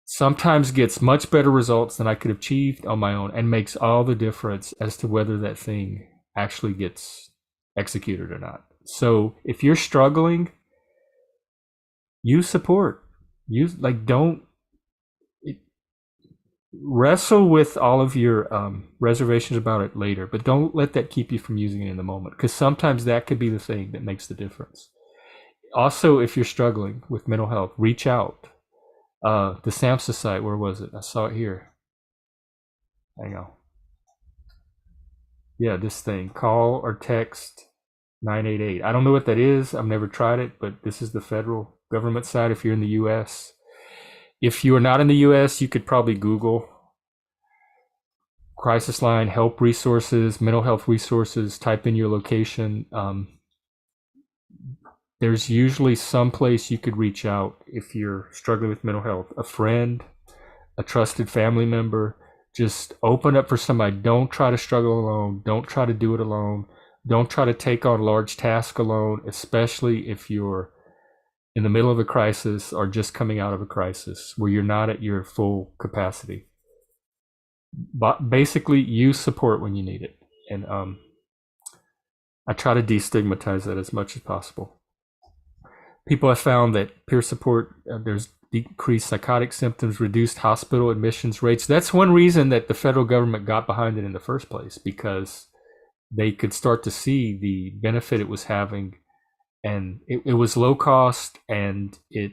sometimes gets much better results than I could have achieved on my own and makes all the difference as to whether that thing actually gets executed or not. So if you're struggling, use support. Wrestle with all of your reservations about it later, but don't let that keep you from using it in the moment, because sometimes that could be the thing that makes the difference. Also, if you're struggling with mental health, reach out. The SAMHSA site, where was it? I saw it here. Hang on. Yeah, this thing. Call or text 988. I don't know what that is. I've never tried it, but this is the federal government side if you're in the US. If you are not in the US, you could probably Google crisis line, help resources, mental health resources, type in your location. There's usually some place you could reach out if you're struggling with mental health. A friend, a trusted family member. Just open up for somebody. Don't try to struggle alone. Don't try to do it alone. Don't try to take on large tasks alone, especially if you're in the middle of a crisis or just coming out of a crisis where you're not at your full capacity. But basically, use support when you need it. And I try to destigmatize that as much as possible. People have found that peer support, there's decreased psychotic symptoms, reduced hospital admissions rates. That's one reason that the federal government got behind it in the first place, because they could start to see the benefit it was having, and it was low cost, and it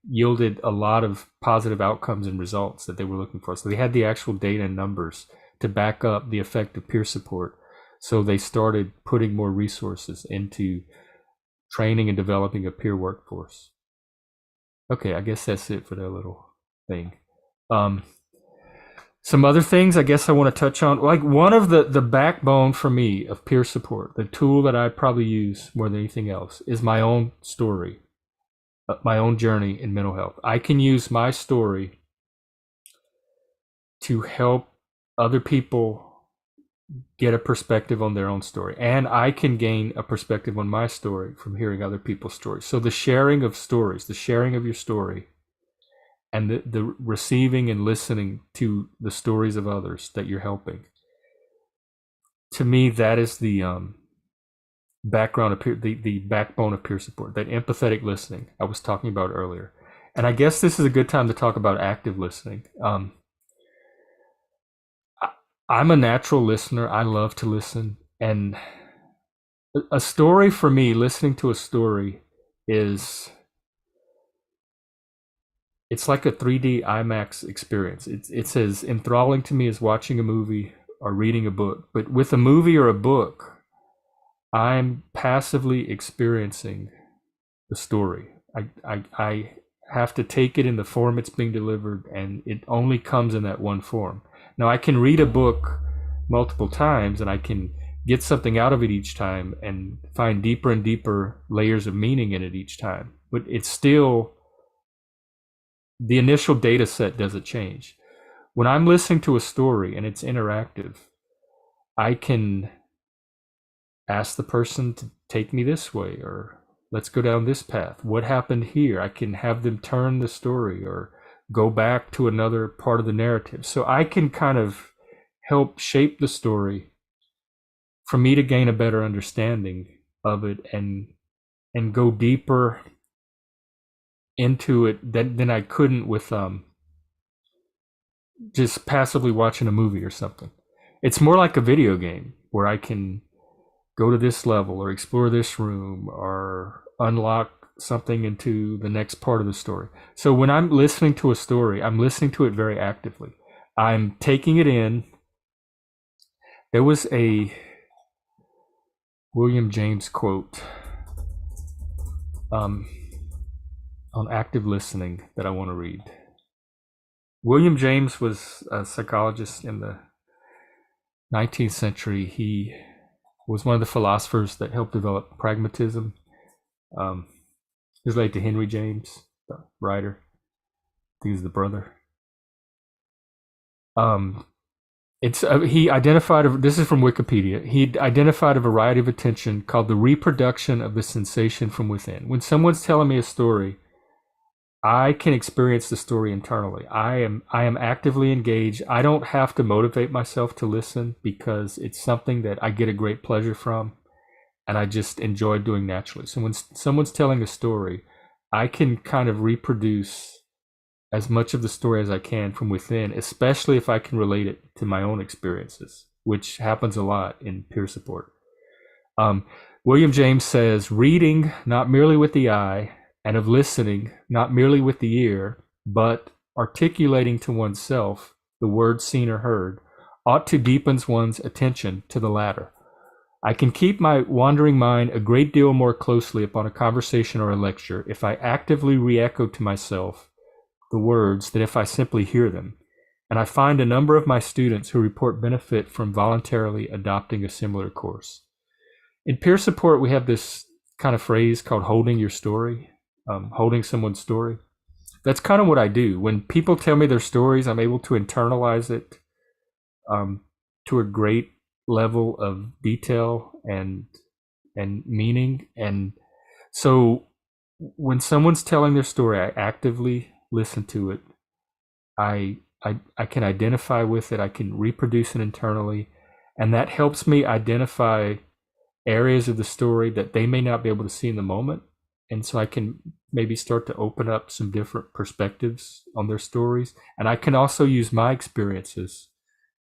yielded a lot of positive outcomes and results that they were looking for. So they had the actual data and numbers to back up the effect of peer support. So they started putting more resources into training and developing a peer workforce. Okay, I guess that's it for that little thing. Some other things I guess I want to touch on, like one of the backbone for me of peer support, the tool that I probably use more than anything else, is my own story, my own journey in mental health. I can use my story to help other people get a perspective on their own story, and I can gain a perspective on my story from hearing other people's stories. So the sharing of stories, the sharing of your story, and the receiving and listening to the stories of others that you're helping, to me, that is the background of the backbone of peer support, that empathetic listening I was talking about earlier. And I guess this is a good time to talk about active listening. I'm a natural listener. I love to listen. And a story for me, listening to a story it's like a 3D IMAX experience. It's as enthralling to me as watching a movie or reading a book. But with a movie or a book, I'm passively experiencing the story. I have to take it in the form it's being delivered, and it only comes in that one form. Now, I can read a book multiple times, and I can get something out of it each time and find deeper and deeper layers of meaning in it each time. But it's still, the initial data set doesn't change. When I'm listening to a story and it's interactive, I can ask the person to take me this way, or let's go down this path. What happened here? I can have them turn the story or go back to another part of the narrative. So I can kind of help shape the story for me to gain a better understanding of it and go deeper into it than I couldn't with just passively watching a movie or something. It's more like a video game where I can go to this level or explore this room or unlock something into the next part of the story. So when I'm listening to a story, I'm listening to it very actively. I'm taking it in. There was a William James quote on active listening that I want to read. William James was a psychologist in the 19th century. He was one of the philosophers that helped develop pragmatism. He's related to Henry James, the writer. I think he's the brother. He identified, this is from Wikipedia, he identified a variety of attention called the reproduction of the sensation from within. When someone's telling me a story, I can experience the story internally. I am actively engaged. I don't have to motivate myself to listen because it's something that I get a great pleasure from, and I just enjoy doing naturally. So when someone's telling a story, I can kind of reproduce as much of the story as I can from within, especially if I can relate it to my own experiences, which happens a lot in peer support. William James says, reading not merely with the eye, and of listening not merely with the ear, but articulating to oneself the words seen or heard, ought to deepen one's attention to the latter. I can keep my wandering mind a great deal more closely upon a conversation or a lecture if I actively re-echo to myself the words than if I simply hear them. And I find a number of my students who report benefit from voluntarily adopting a similar course. In peer support, we have this kind of phrase called holding your story, holding someone's story. That's kind of what I do. When people tell me their stories, I'm able to internalize it to a great level of detail and meaning. And so when someone's telling their story, I actively listen to it. I can identify with it. I can reproduce it internally. And that helps me identify areas of the story that they may not be able to see in the moment. And so I can maybe start to open up some different perspectives on their stories. And I can also use my experiences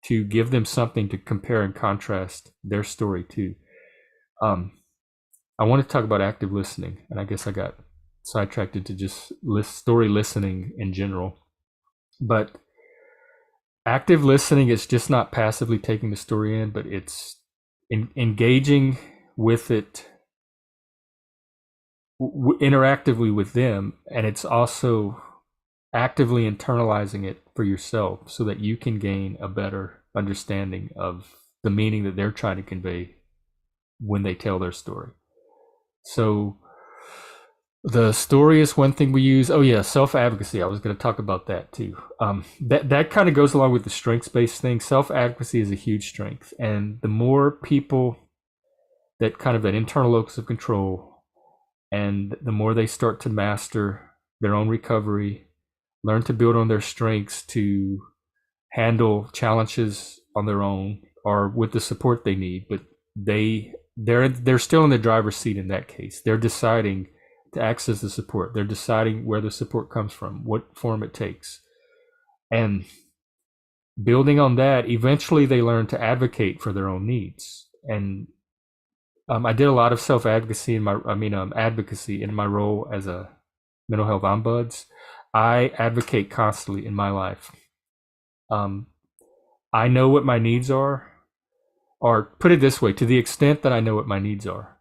to give them something to compare and contrast their story to. I want to talk about active listening. And I guess I got sidetracked into just story listening in general. But active listening is just not passively taking the story in, but it's engaging with it interactively with them, and it's also actively internalizing it for yourself so that you can gain a better understanding of the meaning that they're trying to convey when they tell their story. So the story is one thing we use. Oh yeah, self-advocacy. I was going to talk about that too. That kind of goes along with the strengths-based thing. Self-advocacy is a huge strength, and the more people that kind of that internal locus of control, and the more they start to master their own recovery, learn to build on their strengths to handle challenges on their own or with the support they need, but they're still in the driver's seat in that case. They're deciding to access the support. They're deciding where the support comes from, what form it takes. And building on that, eventually they learn to advocate for their own needs. And I did a lot of self-advocacy advocacy in my role as a mental health ombuds. I advocate constantly in my life. I know what my needs are, or put it this way, to the extent that I know what my needs are,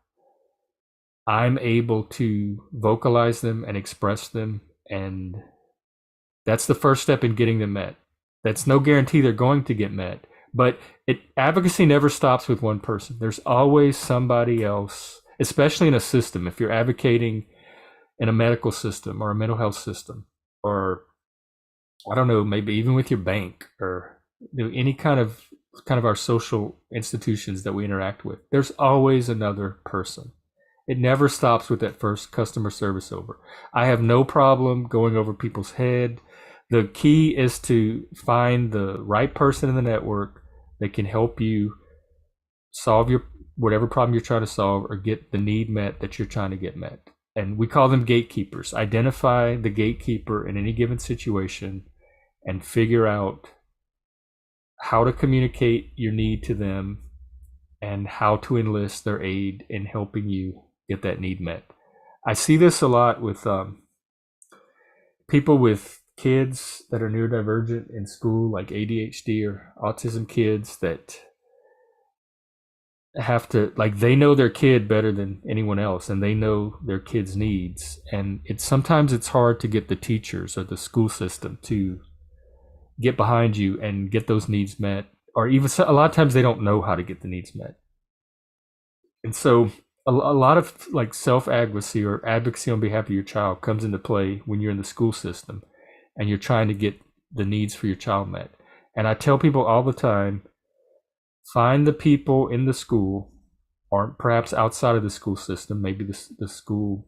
I'm able to vocalize them and express them, and that's the first step in getting them met. That's no guarantee they're going to get met, but advocacy never stops with one person. There's always somebody else, especially in a system. If you're advocating in a medical system or a mental health system, or I don't know, maybe even with your bank or any kind of our social institutions that we interact with, there's always another person. It never stops with that first customer service over. I have no problem going over people's head. The key is to find the right person in the network that can help you solve your whatever problem you're trying to solve or get the need met that you're trying to get met. And we call them gatekeepers. Identify the gatekeeper in any given situation and figure out how to communicate your need to them and how to enlist their aid in helping you get that need met. I see this a lot with people with kids that are neurodivergent in school, like ADHD or autism kids, that have to, like, they know their kid better than anyone else, and they know their kid's needs, and sometimes it's hard to get the teachers or the school system to get behind you and get those needs met, or even a lot of times they don't know how to get the needs met. And so a lot of like self-advocacy or advocacy on behalf of your child comes into play when you're in the school system and you're trying to get the needs for your child met. And I tell people all the time, find the people in the school or perhaps outside of the school system, maybe the school,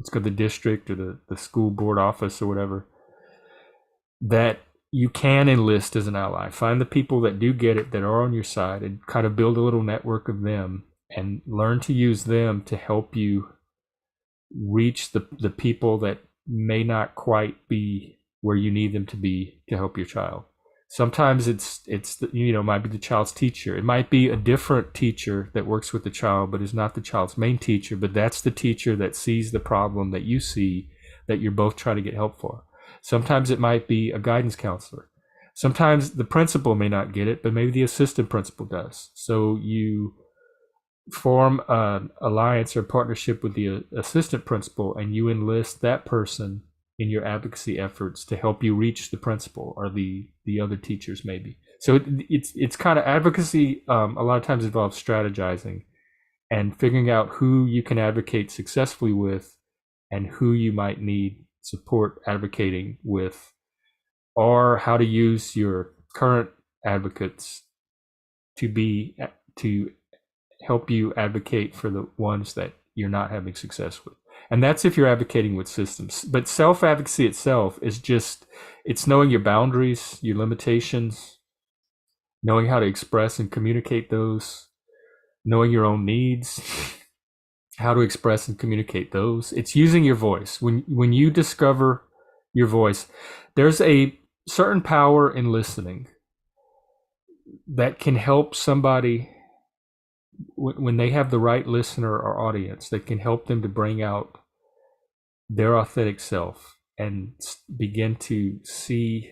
let's go the district or the school board office or whatever, that you can enlist as an ally. Find the people that do get it, that are on your side, and kind of build a little network of them and learn to use them to help you reach the people that may not quite be where you need them to be to help your child. Sometimes it's might be the child's teacher. It might be a different teacher that works with the child but is not the child's main teacher, but that's the teacher that sees the problem that you see that you're both trying to get help for. Sometimes it might be a guidance counselor. Sometimes the principal may not get it, but maybe the assistant principal does. So you form an alliance or partnership with the assistant principal, and you enlist that person in your advocacy efforts to help you reach the principal or the other teachers maybe. So it's kind of advocacy. A lot of times involves strategizing and figuring out who you can advocate successfully with and who you might need support advocating with, or how to use your current advocates to help you advocate for the ones that you're not having success with. And that's if you're advocating with systems. But self-advocacy itself is just, it's knowing your boundaries, your limitations, knowing how to express and communicate those, knowing your own needs, how to express and communicate those. It's using your voice. When you discover your voice, there's a certain power in listening that can help somebody when they have the right listener or audience that can help them to bring out their authentic self and begin to see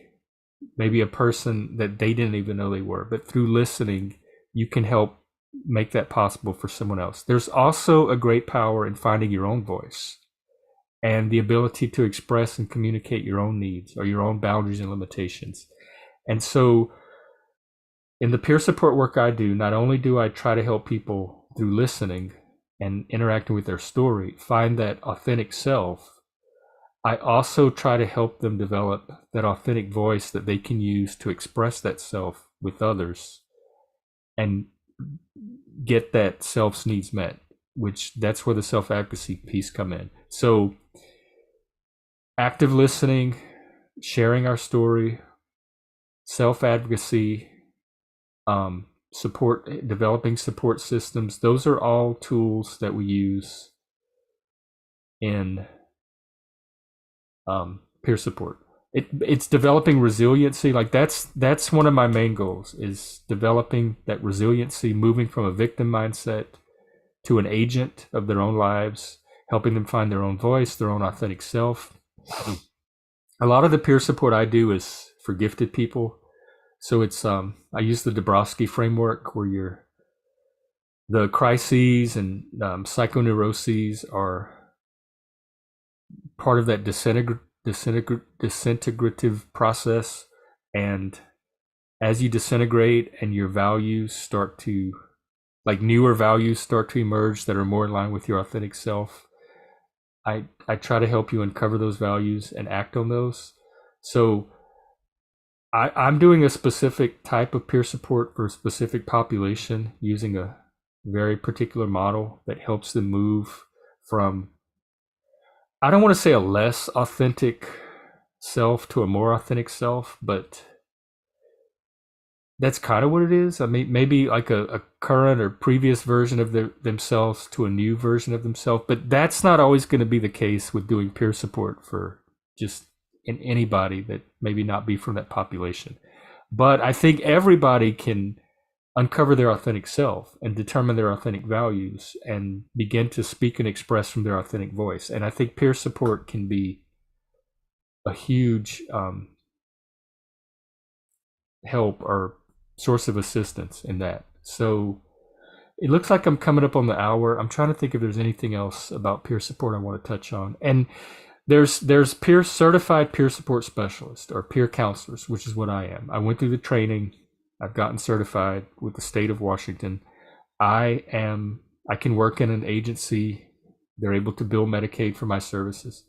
maybe a person that they didn't even know they were. But through listening, you can help make that possible for someone else. There's also a great power in finding your own voice and the ability to express and communicate your own needs or your own boundaries and limitations. And so in the peer support work I do, not only do I try to help people through listening and interacting with their story find that authentic self, I also try to help them develop that authentic voice that they can use to express that self with others and get that self's needs met, which that's where the self-advocacy piece come in. So active listening, sharing our story, self-advocacy, support, developing support systems, those are all tools that we use in peer support. It's developing resiliency. Like that's one of my main goals, is developing that resiliency, moving from a victim mindset to an agent of their own lives, helping them find their own voice, their own authentic self. A lot of the peer support I do is for gifted people. So it's I use the Dabrowski framework, where the crises and psychoneuroses are part of that disintegrative process. And as you disintegrate and your values start to, like newer values start to emerge that are more in line with your authentic self, I try to help you uncover those values and act on those. So I'm doing a specific type of peer support for a specific population using a very particular model that helps them move from, I don't want to say a less authentic self to a more authentic self, but that's kind of what it is. I mean, maybe like a current or previous version of themselves to a new version of themselves, but that's not always going to be the case with doing peer support for just in anybody that maybe not be from that population. But I think everybody can uncover their authentic self and determine their authentic values and begin to speak and express from their authentic voice. And I think peer support can be a huge help or source of assistance in that. So it looks like I'm coming up on the hour. I'm trying to think if there's anything else about peer support I want to touch on. And there's certified peer support specialists or peer counselors, which is what I am. I went through the training. I've gotten certified with the state of Washington. I can work in an agency. They're able to bill Medicaid for my services.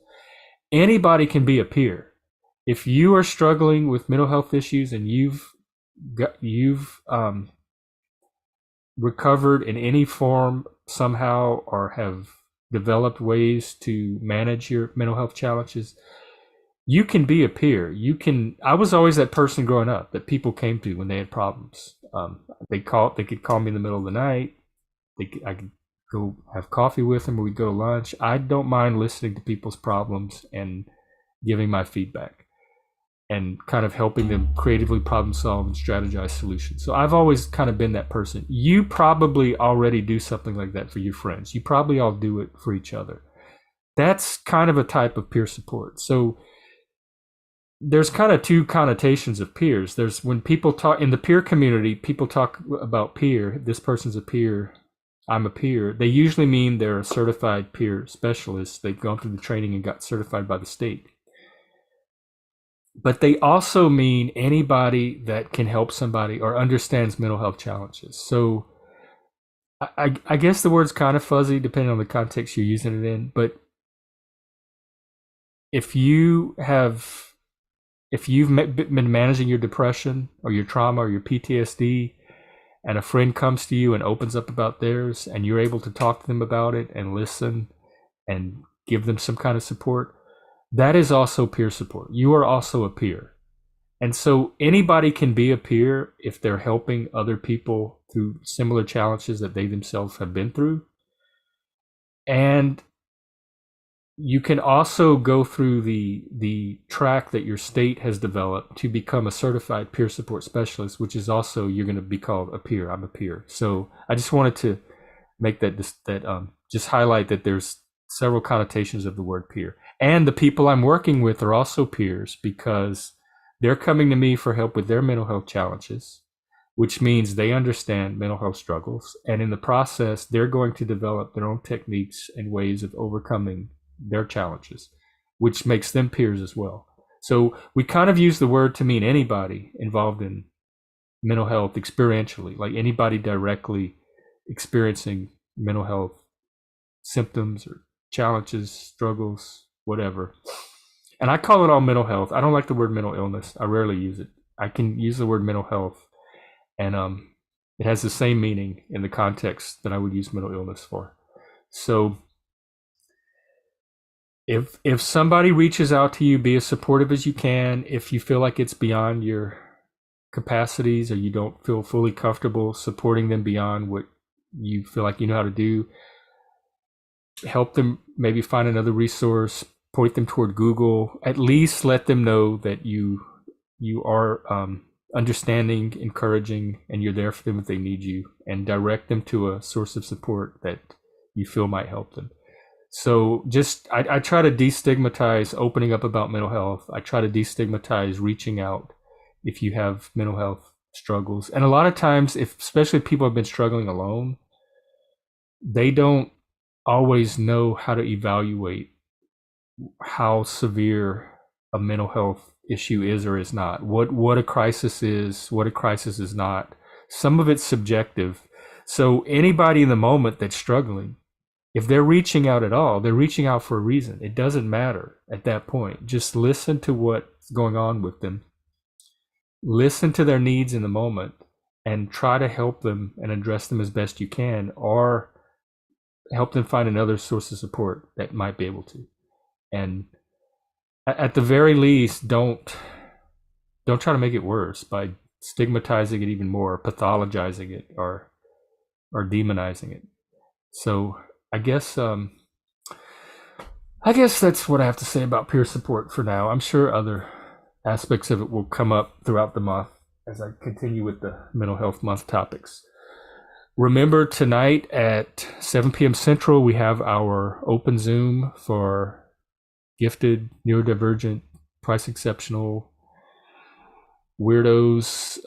Anybody can be a peer. If you are struggling with mental health issues and you've recovered in any form somehow, or have developed ways to manage your mental health challenges, you can be a peer. I was always that person growing up that people came to when they had problems. They could call me in the middle of the night. I could go have coffee with them, or we'd go to lunch. I don't mind listening to people's problems and giving my feedback and kind of helping them creatively problem solve and strategize solutions. So I've always kind of been that person. You probably already do something like that for your friends. You probably all do it for each other. That's kind of a type of peer support. So there's kind of two connotations of peers. There's when people talk in the peer community, people talk about peer. This person's a peer. I'm a peer. They usually mean they're a certified peer specialist. They've gone through the training and got certified by the state. But they also mean anybody that can help somebody or understands mental health challenges. So I guess the word's kind of fuzzy depending on the context you're using it in. But if you have if you've been managing your depression or your trauma or your PTSD, and a friend comes to you and opens up about theirs, and you're able to talk to them about it and listen and give them some kind of support, that is also peer support. You are also a peer. And so anybody can be a peer if they're helping other people through similar challenges that they themselves have been through. And you can also go through the track that your state has developed to become a certified peer support specialist, which is also, you're going to be called a peer. I'm a peer. So I just wanted to make just highlight that there's several connotations of the word peer. And the people I'm working with are also peers because they're coming to me for help with their mental health challenges, which means they understand mental health struggles. And in the process, they're going to develop their own techniques and ways of overcoming their challenges, which makes them peers as well. So we kind of use the word to mean anybody involved in mental health experientially, like anybody directly experiencing mental health symptoms or challenges, struggles, whatever. And I call it all mental health. I don't like the word mental illness. I rarely use it. I can use the word mental health, and it has the same meaning in the context that I would use mental illness for. So if somebody reaches out to you, be as supportive as you can. If you feel like it's beyond your capacities or you don't feel fully comfortable supporting them beyond what you feel like you know how to do, help them maybe find another resource, point them toward Google. At least let them know that you are understanding, encouraging, and you're there for them if they need you, and direct them to a source of support that you feel might help them. So I try to destigmatize opening up about mental health. I try to destigmatize reaching out if you have mental health struggles. And a lot of times, especially if people have been struggling alone, they don't always know how to evaluate how severe a mental health issue is or is not, what a crisis is, what a crisis is not. Some of it's subjective. So anybody in the moment that's struggling, if they're reaching out at all, they're reaching out for a reason. It doesn't matter at that point. Just listen to what's going on with them. Listen to their needs in the moment and try to help them and address them as best you can, or help them find another source of support that might be able to. And at the very least, don't try to make it worse by stigmatizing it even more, pathologizing it, or demonizing it. So I guess that's what I have to say about peer support for now. I'm sure other aspects of it will come up throughout the month as I continue with the mental health month topics. Remember, tonight at 7 p.m. Central, we have our open Zoom for gifted, neurodivergent, price exceptional, weirdos,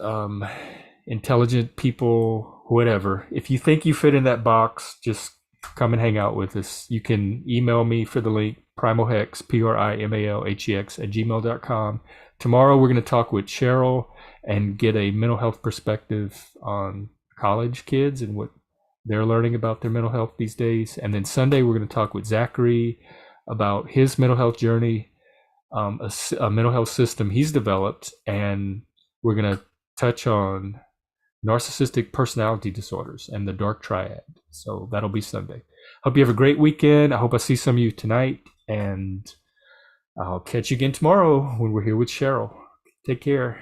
intelligent people, whatever. If you think you fit in that box, just come and hang out with us. You can email me for the link, primalhex, primalhex @gmail.com. Tomorrow we're going to talk with Cheryl and get a mental health perspective on college kids and what they're learning about their mental health these days. And then Sunday we're going to talk with Zachary about his mental health journey, a mental health system he's developed, and we're going to touch on narcissistic personality disorders and the dark triad. So that'll be Sunday. Hope you have a great weekend. I hope I see some of you tonight, and I'll catch you again tomorrow when we're here with Cheryl. Take care.